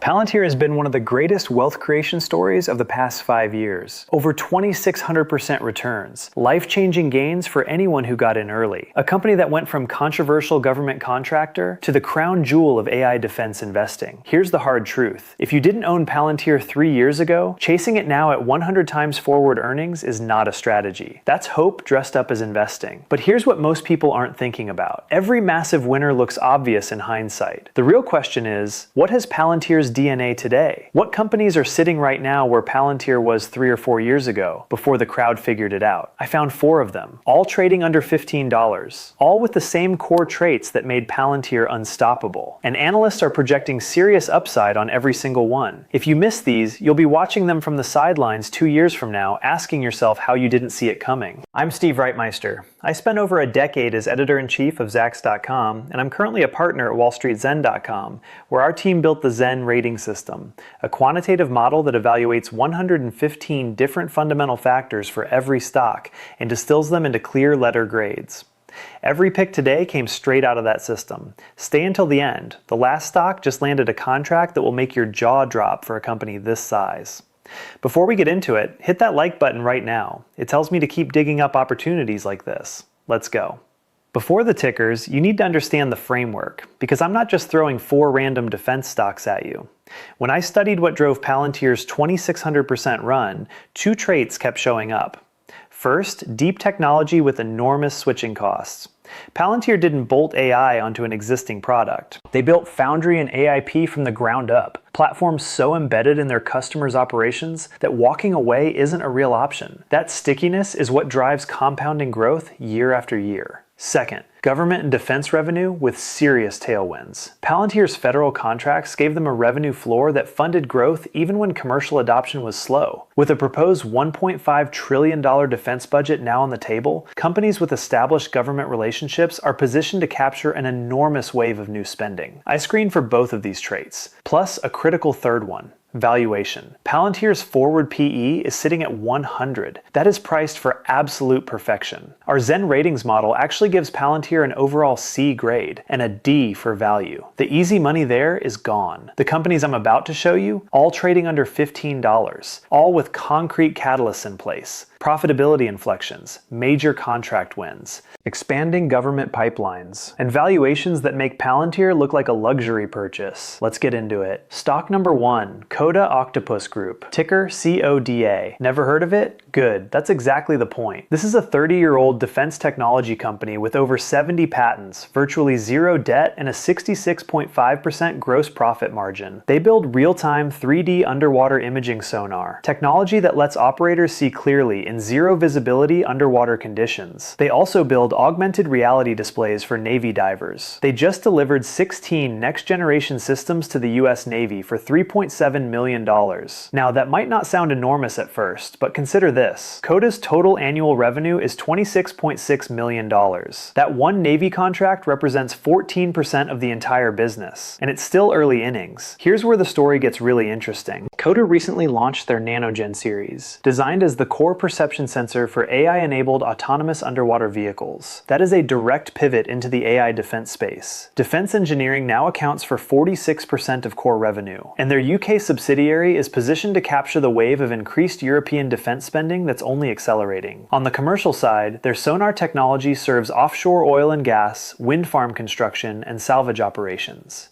Palantir has been one of the greatest wealth creation stories of the past 5 years. Over 2,600% returns, life-changing gains for anyone who got in early. A company that went from controversial government contractor to the crown jewel of AI defense investing. Here's the hard truth. If you didn't own Palantir 3 years ago, chasing it now at 100 times forward earnings is not a strategy. That's hope dressed up as investing. But here's what most people aren't thinking about. Every massive winner looks obvious in hindsight. The real question is, what has Palantir's DNA today? What companies are sitting right now where Palantir was 3 or 4 years ago, before the crowd figured it out? I found 4 of them, all trading under $15, all with the same core traits that made Palantir unstoppable. And analysts are projecting serious upside on every single one. If you miss these, you'll be watching them from the sidelines 2 years from now, asking yourself how you didn't see it coming. I'm Steve Reitmeister. I spent over a decade as editor-in-chief of Zacks.com, and I'm currently a partner at WallStreetZen.com, where our team built the Zen rating system, a quantitative model that evaluates 115 different fundamental factors for every stock and distills them into clear letter grades. Every pick today came straight out of that system. Stay until the end. The last stock just landed a contract that will make your jaw drop for a company this size. Before we get into it, hit that like button right now. It tells me to keep digging up opportunities like this. Let's go. Before the tickers, you need to understand the framework, because I'm not just throwing 4 random defense stocks at you. When I studied what drove Palantir's 2,600% run, 2 traits kept showing up. First, deep technology with enormous switching costs. Palantir didn't bolt AI onto an existing product. They built Foundry and AIP from the ground up, platforms so embedded in their customers' operations that walking away isn't a real option. That stickiness is what drives compounding growth year after year. Second, government and defense revenue with serious tailwinds. Palantir's federal contracts gave them a revenue floor that funded growth even when commercial adoption was slow. With a proposed $1.5 trillion defense budget now on the table, companies with established government relationships are positioned to capture an enormous wave of new spending. I screened for both of these traits, plus a critical third one. Valuation. Palantir's forward PE is sitting at 100. That is priced for absolute perfection. Our Zen ratings model actually gives Palantir an overall C grade and a D for value. The easy money there is gone. The companies I'm about to show you, all trading under $15, all with concrete catalysts in place. Profitability inflections, major contract wins, expanding government pipelines, and valuations that make Palantir look like a luxury purchase. Let's get into it. Stock number 1, Coda Octopus Group, ticker CODA. Never heard of it? Good, that's exactly the point. This is a 30-year-old defense technology company with over 70 patents, virtually 0 debt, and a 66.5% gross profit margin. They build real-time 3D underwater imaging sonar, technology that lets operators see clearly in 0 visibility underwater conditions. They also build augmented reality displays for Navy divers. They just delivered 16 next-generation systems to the US Navy for $3.7 million. Now, that might not sound enormous at first, but consider this. Coda's total annual revenue is $26.6 million. That one Navy contract represents 14% of the entire business, and it's still early innings. Here's where the story gets really interesting. Coda recently launched their NanoGen series, designed as the core perception sensor for AI-enabled autonomous underwater vehicles. That is a direct pivot into the AI defense space. Defense engineering now accounts for 46% of core revenue, and their UK subsidiary is positioned to capture the wave of increased European defense spending that's only accelerating. On the commercial side, their sonar technology serves offshore oil and gas, wind farm construction, and salvage operations.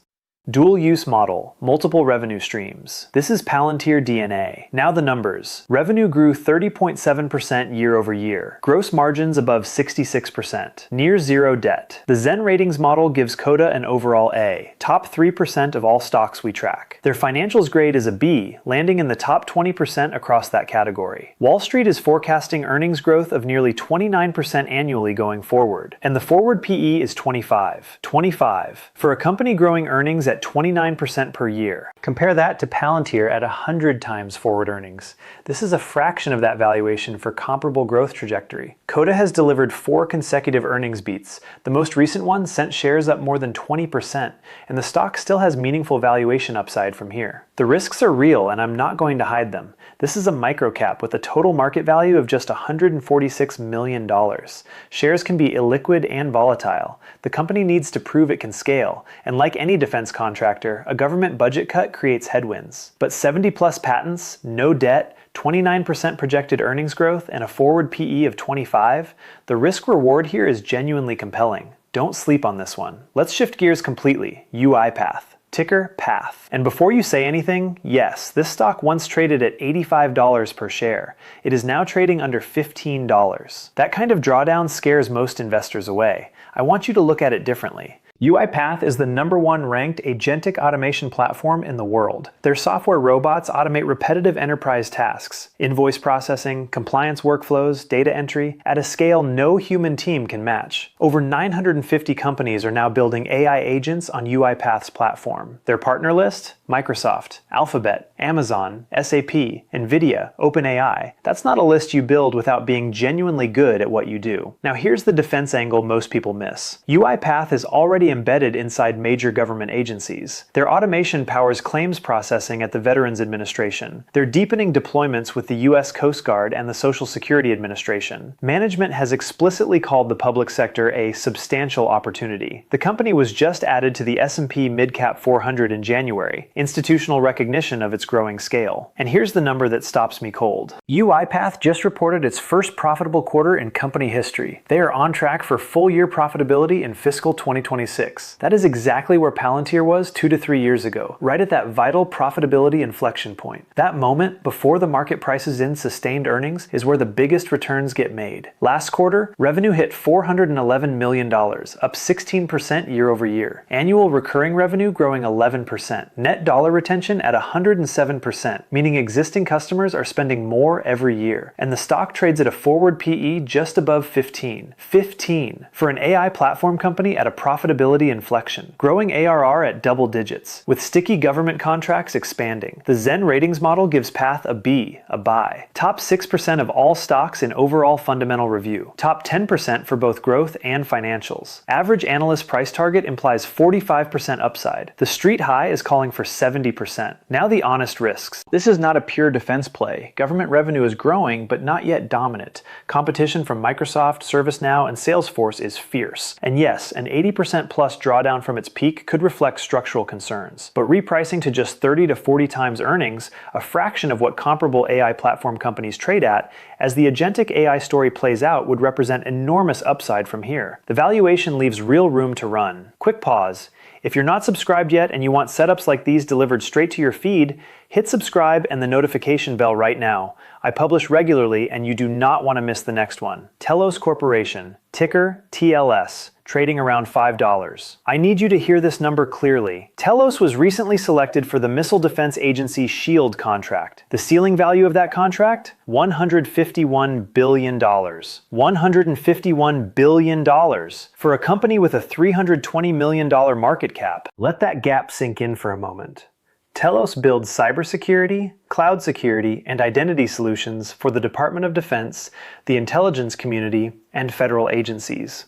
Dual use model, multiple revenue streams. This is Palantir DNA. Now the numbers. Revenue grew 30.7% year over year. Gross margins above 66%. Near 0 debt. The Zen ratings model gives Coda an overall A. Top 3% of all stocks we track. Their financials grade is a B, landing in the top 20% across that category. Wall Street is forecasting earnings growth of nearly 29% annually going forward. And the forward PE is 25. 25. For a company growing earnings at 29% per year. Compare that to Palantir at 100 times forward earnings. This is a fraction of that valuation for comparable growth trajectory. Coda has delivered 4 consecutive earnings beats. The most recent one sent shares up more than 20%, and the stock still has meaningful valuation upside from here. The risks are real, and I'm not going to hide them. This is a microcap with a total market value of just $146 million. Shares can be illiquid and volatile. The company needs to prove it can scale, and like any defense contract, contractor, a government budget cut creates headwinds. But 70+ patents, no debt, 29% projected earnings growth, and a forward PE of 25, the risk-reward here is genuinely compelling. Don't sleep on this one. Let's shift gears completely. UiPath. Ticker PATH. And before you say anything, yes, this stock once traded at $85 per share. It is now trading under $15. That kind of drawdown scares most investors away. I want you to look at it differently. UiPath is the #1 ranked agentic automation platform in the world. Their software robots automate repetitive enterprise tasks, invoice processing, compliance workflows, data entry, at a scale no human team can match. Over 950 companies are now building AI agents on UiPath's platform. Their partner list? Microsoft, Alphabet, Amazon, SAP, NVIDIA, OpenAI. That's not a list you build without being genuinely good at what you do. Now here's the defense angle most people miss. UiPath is already embedded inside major government agencies. Their automation powers claims processing at the Veterans Administration. They're deepening deployments with the US Coast Guard and the Social Security Administration. Management has explicitly called the public sector a substantial opportunity. The company was just added to the S&P Midcap 400 in January, institutional recognition of its growing scale. And here's the number that stops me cold. UiPath just reported its first profitable quarter in company history. They are on track for full-year profitability in fiscal 2026. That is exactly where Palantir was 2 to 3 years ago, right at that vital profitability inflection point. That moment, before the market prices in sustained earnings, is where the biggest returns get made. Last quarter, revenue hit $411 million, up 16% year over year. Annual recurring revenue growing 11%. Net dollar retention at 107%, meaning existing customers are spending more every year. And the stock trades at a forward PE just above 15. 15! For an AI platform company at a profitability inflection, growing ARR at double digits, with sticky government contracts expanding. The Zen ratings model gives Path a B, a buy. Top 6% of all stocks in overall fundamental review. Top 10% for both growth and financials. Average analyst price target implies 45% upside. The street high is calling for 70%. Now the honest risks. This is not a pure defense play. Government revenue is growing, but not yet dominant. Competition from Microsoft, ServiceNow, and Salesforce is fierce. And yes, an 80% plus drawdown from its peak could reflect structural concerns. But repricing to just 30 to 40 times earnings, a fraction of what comparable AI platform companies trade at, as the agentic AI story plays out, would represent enormous upside from here. The valuation leaves real room to run. Quick pause. If you're not subscribed yet and you want setups like these delivered straight to your feed, hit subscribe and the notification bell right now. I publish regularly and you do not want to miss the next one. Telos Corporation, ticker TLS, trading around $5. I need you to hear this number clearly. Telos was recently selected for the Missile Defense Agency SHIELD contract. The ceiling value of that contract? $151 billion. $151 billion for a company with a $320 million market cap. Let that gap sink in for a moment. Telos builds cybersecurity, cloud security, and identity solutions for the Department of Defense, the intelligence community, and federal agencies.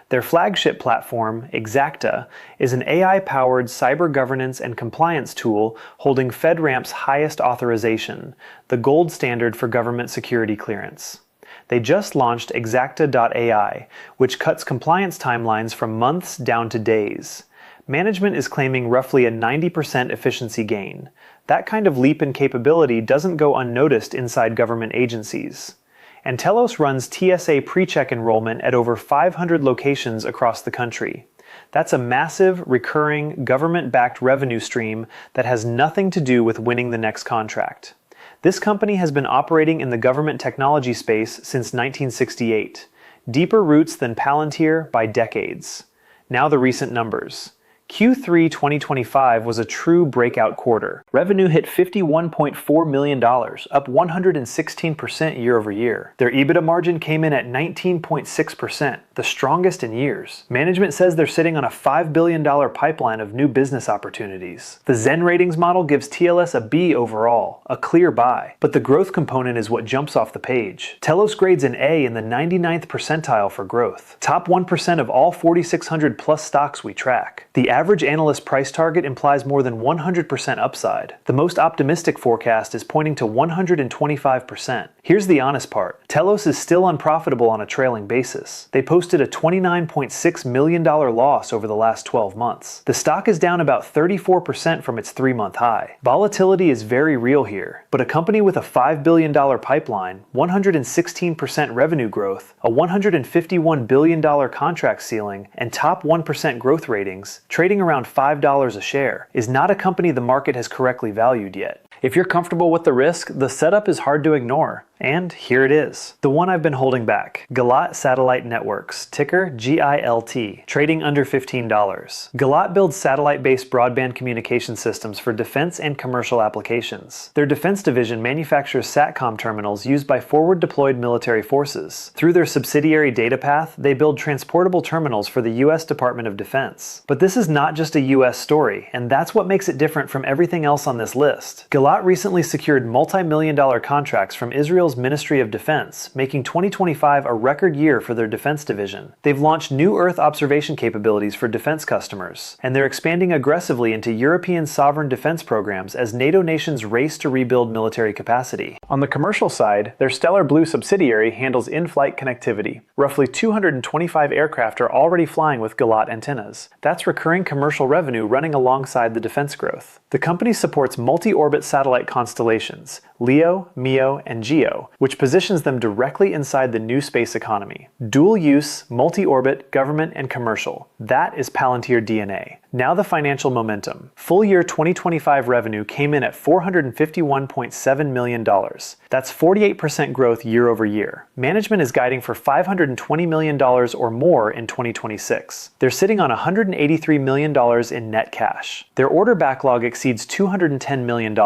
Their flagship platform, Xacta, is an AI-powered cyber governance and compliance tool holding FedRAMP's highest authorization, the gold standard for government security clearance. They just launched Xacta.ai, which cuts compliance timelines from months down to days. Management is claiming roughly a 90% efficiency gain. That kind of leap in capability doesn't go unnoticed inside government agencies. And Telos runs TSA PreCheck enrollment at over 500 locations across the country. That's a massive, recurring, government-backed revenue stream that has nothing to do with winning the next contract. This company has been operating in the government technology space since 1968. Deeper roots than Palantir by decades. Now the recent numbers. Q3 2025 was a true breakout quarter. Revenue hit $51.4 million, up 116% year over year. Their EBITDA margin came in at 19.6%, the strongest in years. Management says they're sitting on a $5 billion pipeline of new business opportunities. The Zen ratings model gives TLS a B overall, a clear buy. But the growth component is what jumps off the page. Telos grades an A in the 99th percentile for growth. Top 1% of all 4,600 plus stocks we track. The average average analyst price target implies more than 100% upside. The most optimistic forecast is pointing to 125%. Here's the honest part. Telos is still unprofitable on a trailing basis. They posted a $29.6 million loss over the last 12 months. The stock is down about 34% from its 3-month high. Volatility is very real here, but a company with a $5 billion pipeline, 116% revenue growth, a $151 billion contract ceiling, and top 1% growth ratings, trading around $5 a share, is not a company the market has correctly valued yet. If you're comfortable with the risk, the setup is hard to ignore. And here it is. The one I've been holding back. GILT Satellite Networks, ticker GILT, trading under $15. GILT builds satellite-based broadband communication systems for defense and commercial applications. Their defense division manufactures SATCOM terminals used by forward-deployed military forces. Through their subsidiary DataPath, they build transportable terminals for the U.S. Department of Defense. But this is not just a U.S. story, and that's what makes it different from everything else on this list. GILT recently secured multi-million-dollar contracts from Israel's Ministry of Defense, making 2025 a record year for their defense division. They've launched new Earth observation capabilities for defense customers, and they're expanding aggressively into European sovereign defense programs as NATO nations race to rebuild military capacity. On the commercial side, their Stellar Blue subsidiary handles in-flight connectivity. Roughly 225 aircraft are already flying with GILT antennas. That's recurring commercial revenue running alongside the defense growth. The company supports multi-orbit satellite constellations, LEO, MEO, and GEO, which positions them directly inside the new space economy. Dual use, multi-orbit, government, and commercial. That is Palantir DNA. Now the financial momentum. Full year 2025 revenue came in at $451.7 million. That's 48% growth year over year. Management is guiding for $520 million or more in 2026. They're sitting on $183 million in net cash. Their order backlog exceeds $210 million,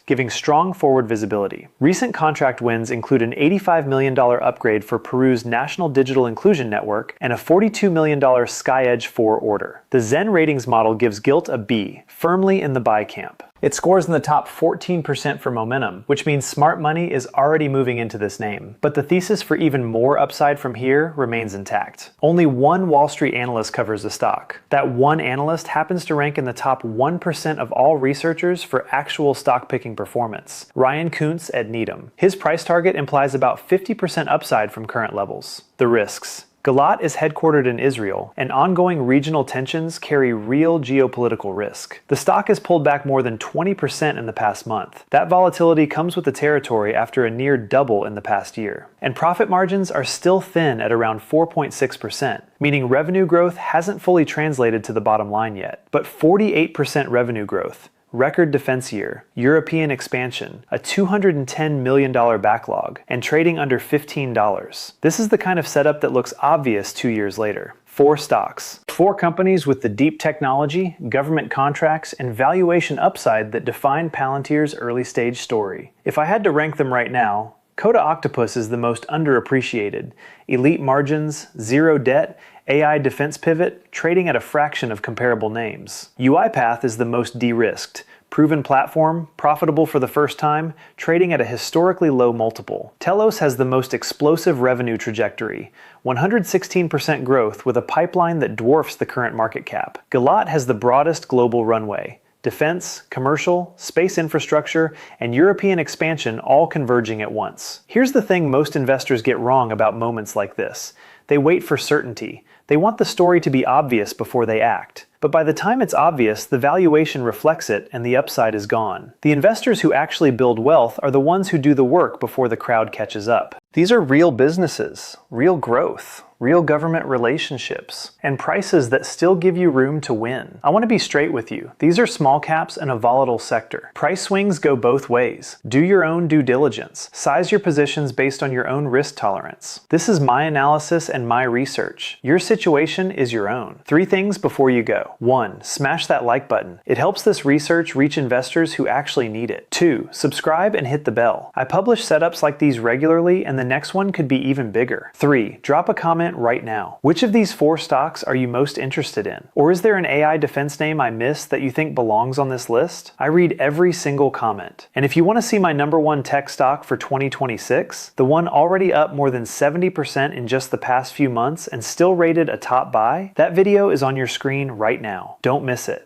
giving strong forward visibility. Recent contract wins include an $85 million upgrade for Peru's National Digital Inclusion Network and a $42 million SkyEdge 4 order. The Zen ratings model gives GILT a B, firmly in the buy camp. It scores in the top 14% for momentum, which means smart money is already moving into this name. But the thesis for even more upside from here remains intact. Only one Wall Street analyst covers the stock. That one analyst happens to rank in the top 1% of all researchers for actual stock picking performance, Ryan Kuntz at Needham. His price target implies about 50% upside from current levels. The risks. GILT is headquartered in Israel, and ongoing regional tensions carry real geopolitical risk. The stock has pulled back more than 20% in the past month. That volatility comes with the territory after a near double in the past year. And profit margins are still thin at around 4.6%, meaning revenue growth hasn't fully translated to the bottom line yet. But 48% revenue growth, record defense year, European expansion, a $210 million backlog, and trading under $15. This is the kind of setup that looks obvious 2 years later. 4 stocks. 4 companies with the deep technology, government contracts, and valuation upside that define Palantir's early stage story. If I had to rank them right now, Coda Octopus is the most underappreciated. Elite margins, zero debt, AI defense pivot, trading at a fraction of comparable names. UiPath is the most de-risked. Proven platform, profitable for the first time, trading at a historically low multiple. Telos has the most explosive revenue trajectory, 116% growth with a pipeline that dwarfs the current market cap. GILT has the broadest global runway. Defense, commercial, space infrastructure, and European expansion all converging at once. Here's the thing most investors get wrong about moments like this. They wait for certainty. They want the story to be obvious before they act. But by the time it's obvious, the valuation reflects it and the upside is gone. The investors who actually build wealth are the ones who do the work before the crowd catches up. These are real businesses, real growth, real government relationships, and prices that still give you room to win. I want to be straight with you. These are small caps in a volatile sector. Price swings go both ways. Do your own due diligence. Size your positions based on your own risk tolerance. This is my analysis and my research. Your situation is your own. 3 things before you go. 1. Smash that like button. It helps this research reach investors who actually need it. 2. Subscribe and hit the bell. I publish setups like these regularly, and the next one could be even bigger. 3. Drop a comment comment right now. Which of these 4 stocks are you most interested in? Or is there an AI defense name I missed that you think belongs on this list? I read every single comment. And if you want to see my #1 tech stock for 2026, the one already up more than 70% in just the past few months and still rated a top buy, that video is on your screen right now. Don't miss it.